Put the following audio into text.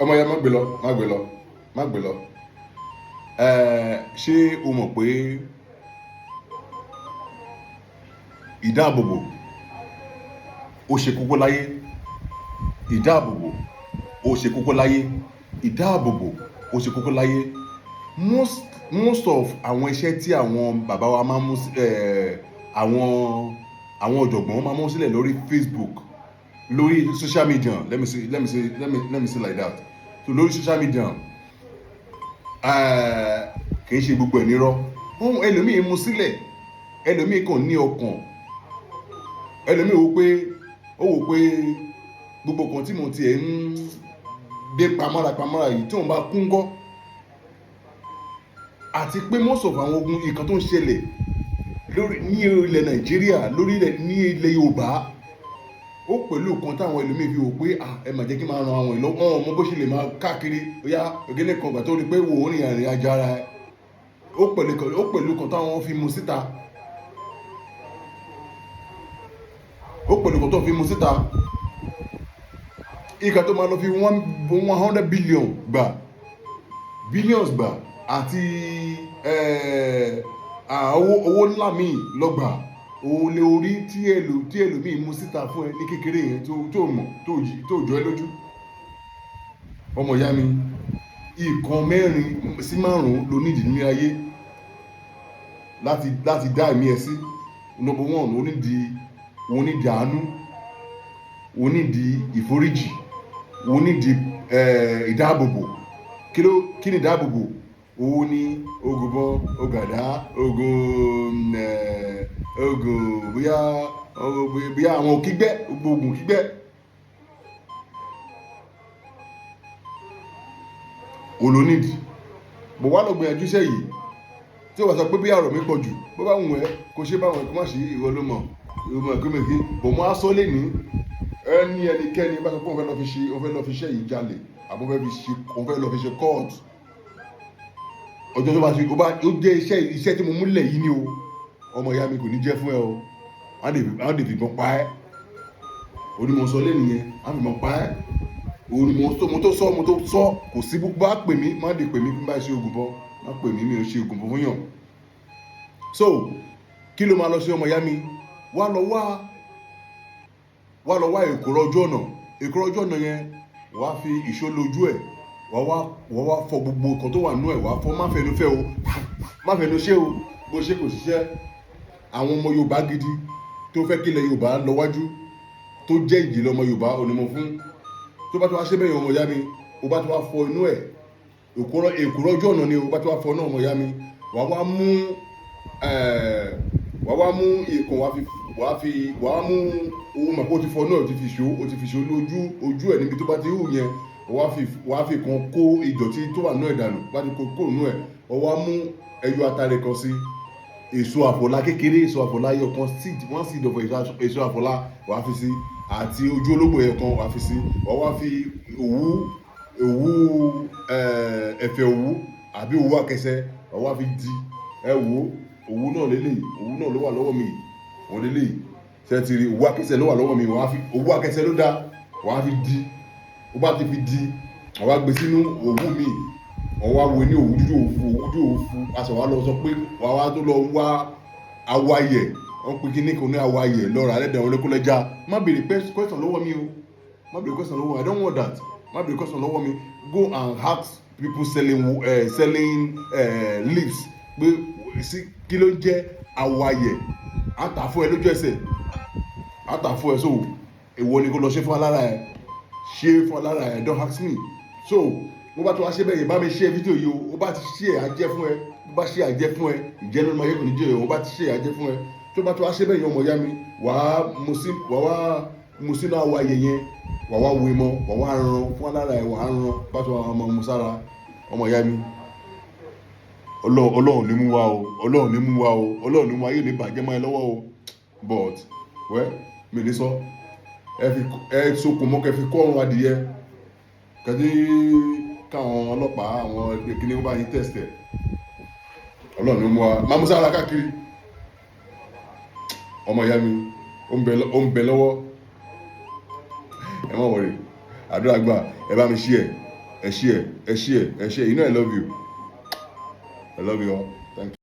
ọmọ yẹn má gbé lọ má gbé lọ má gbé lọ ṣé o mọ̀ pé ìdáàbòbò ó ṣe kókó láyé ìdáàbòbò ó ṣe kókó láyé ìdáàbòbò ó ṣe kókó láyé most of àwọn iṣẹ́ tí àwọn bàbá wa máa ń mú àwọn ọ̀jọ̀gbọ́n máa ń mú sílẹ̀ lórí Facebook lórí social media let me say like that so lórí social media kì í ṣe gbogbo ẹ̀ nírọ́ ẹlòmíì mú sílẹ̀ ẹlòmíì kàn ní ọkàn ẹlòmíì wò pé gbogbo kan tí mo tiẹ̀ ń gbé pamọ́ra yìí tí wọ́n bá kún kọ́ àti pé most of àwọn ogun ìkan tó ń ṣẹlẹ̀ ní ilẹ̀ Nàìjíríà ní ilẹ̀ Yorùbá ó pẹ̀lú kan táwọn ẹlòmíì fi wò pé ẹ mà jẹ́ kí n máa ran àwọn ìlú ọmọ bó ṣe lè máa káàkiri bóyá ògèlè kan gbà tó rí pé wò ó rìn àrìn àjò ara ẹ ó pẹ̀lú kan táwọn fi mu síta ìkà tó máa lọ fi 100 billions gbà àti owó ńlá míì lọ́gbà òun lè orí tí ẹlòmíì mú síta fún ẹ ní kékeré yẹn tó mọ̀ tó jọ ẹ lójú ọmọ ìyá mi ìkan 4 sí 5 ló nídìí ní ayé láti dá ẹ̀mí ẹ sí. Number 1 onídìí àánú onídìí ìforíjì onídìí ìdáàbòbò kí ni ìdáàbòbò òun ni ògùnbọ ògàdá ògùn bóyá àwọn òkígbẹ́ ògùn kígbẹ́ olónídìí bó wá lọ gbìyànjú iṣẹ́ yìí tí ó wà sọ pé bí àrò mi pọ̀ jù bó bá wùn ẹ́ kó ṣe báwọn ẹ̀kọ́ má ṣe ìwọ ló mọ̀ ìgbìmọ̀kí bò mọ́ aṣọ lè ní ẹnikẹ́ni bá sọ pé òun fẹ́ lọ fi iṣẹ́ yìí jalè àbọ̀ òun fẹ́ lọ fi ṣe court ọjọ́ tó bá ṣe ó jẹ́ iṣẹ́ tí mo múlẹ̀ yìí ni o ọmọ ìyá mi kò ní jẹ́ fún ẹ o á lè fìbọn pa ẹ́ onímọ̀ọ́sọ lé nìyẹn á fìbọn pa ẹ́ mo tó sọ kò sí bá pè mí má lè pè mí bí n bá ṣe oògùn bọ́ má pè mí mi ò ṣe oògùn bọ́ fún yàn so kí ló máa lọ sí ọmọ ìyá mi wá lọ wá èkúrọ̀ ojú ọ̀nà yẹn wàá fi ìṣó lójú ẹ̀ wàá wá fọ gbogbo nǹkan tó wà nínú ẹ̀ wàá fọ má fẹnu fẹ́ o má fẹnu ṣe o bó ṣe kò ṣiṣẹ́ àwọn ọmọ Yorùbá gidi tó fẹ́ kílẹ̀ Yorùbá lọ wájú tó jẹ́ ìjìnlẹ̀ ọmọ Yorùbá onímọ̀ fún tó bá tó wá ṣe bẹ́ẹ̀ ọmọ ìyá mi ó bá tó wá fọ inú ẹ̀ èkúrọ̀ ojú ọ̀nà ni ó bá tó wá fọ náà ọmọ ìyá mi wàá wá mú ìkàn wàá mú owó mọ̀ pé ó ti fọ náà ó ti fi ṣó ojú ẹ̀ níbi tó bá ti hù yẹn wàá fi kan kó ìdọ̀tí tó wà náà ìdànù bá ti kó nù ẹ̀ wàá mú ẹyọ atare kan sí èso àfọlá kékeré èso àfọlá yọ kan one seed of èso àfọlá wàá fi sí àti ojú ológbò yẹn kan wàá fi sí wàá fi òwú ẹ̀fẹ̀ òwú àbí òwú akẹsẹ̀ wàá fi di ẹ wò òwú náà lélẹ̀ òwú náà ló wà lọ́wọ́ mi wọ́n lélẹ̀ ṣẹ́tìrì òwú akẹsẹ̀ ló wà lọ́wọ́ mi òwú akẹsẹ̀ ló dá wàá fi di ó bá ti fi di wàá gbé sínú òwú mi wàá wo ní òwú dúdú òfu aṣọ wa lọ sọ pé wàá tó lọ wá awọ ayẹ wọ́n pe kí ní kò ní awọ ayẹ lọ́ra alẹ́dẹ̀ àwọn olókòlẹ́já má béèrè question lọ́wọ́ mi o má béèrè question lọ́wọ́ I don't want that má béèrè question lọ́wọ́ mi go and ask people selling leaves pé sí kí ló ń jẹ́ awọ ayẹ àtàfọ́ ẹ lójú ẹsẹ̀ àtàfọ́ ẹ so èwo ni kò lọ ṣe fún alára ẹ ṣe fún alára ẹ don't ask me so mo bá tó wá ṣe bẹ́ẹ̀ yẹn bá mi ṣe fídíò yìí o bá ti ṣe àjẹ́ fún ẹ bó bá ṣe àjẹ́ fún ẹ ìjẹ́ ló máa yẹ kò ní jẹ́ o bá ti ṣe àjẹ́ fún ẹ tó bá tó wá ṣe bẹ́ẹ̀ yẹn ọmọ ìyá mi wàá mu sínú awọ ayẹ yẹn wàá wá wé mọ́ wàá wá ran fún alára ẹ wàá ran bá tó wà máa mu sára ọmọ ìyá mi ọlọ́run ní mú wa o ọlọ́run ní mú ayé ní bàjẹ́ máa lọ́wọ́ o but mi ní sọ ẹ sokùn mọ́ kẹ́ fi kọ́ ọ̀run adìyẹ kẹ́tí káwọn ọlọ́pàá àwọn ẹgbẹ́ kíní wọ́n bá yín tẹ̀sítẹ̀ ọlọ́run ní mú wa máa mú sára káàkiri ọmọ ìyá mi ó ń bẹ lọ́wọ́ ẹ má wọrí àdúrà gbà ẹ bá mi ṣí ẹ ẹ share, you know I love you all. Thank you.